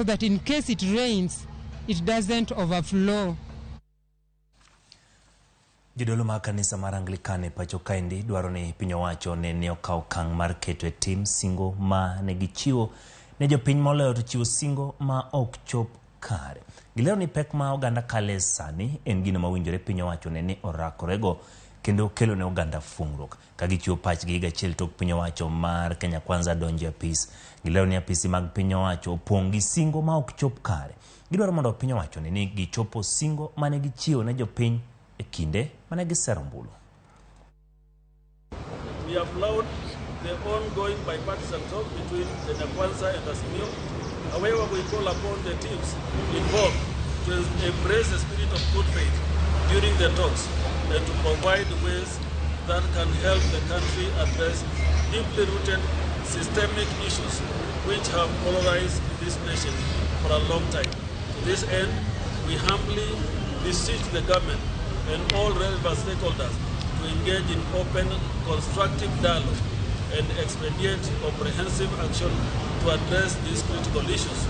so that in case it rains, it doesn't overflow. Jodolo ma kanisa mar Anglikan e pacho kaendi dwaro ni piny owacho ne okaw okang' mar keto e tim singo ma ne gichiwo ne jopiny moloyo to chiwo singo ma ok chop kare. Gilero ni pek ma oganda kale sani en gino mawinjore piny owacho ni orakorego kendo kelo ne oganda fuong'ruok. Ka gichiwo pachgi higa achiel tok piny owacho mar Kenya Kwanza donjo e apis. Gilero ni apisi mag piny owacho opong' gi singo ma ok chop kare. Gidwaro mondo piny owacho ni gichopo singo mane gichiwo ne jopiny e kinde mane gisero ombulu. We applaud the ongoing bipartisan talk between Kenya Kwanza and Azimio. However, we call upon the teams involved to embrace the spirit of good faith during the talks and to provide ways that can help the country address deeply rooted systemic issues which have polarized this nation for a long time. To this end, we humbly beseech the government and all relevant stakeholders to engage in open, constructive dialogue and expedite comprehensive action to address these critical issues.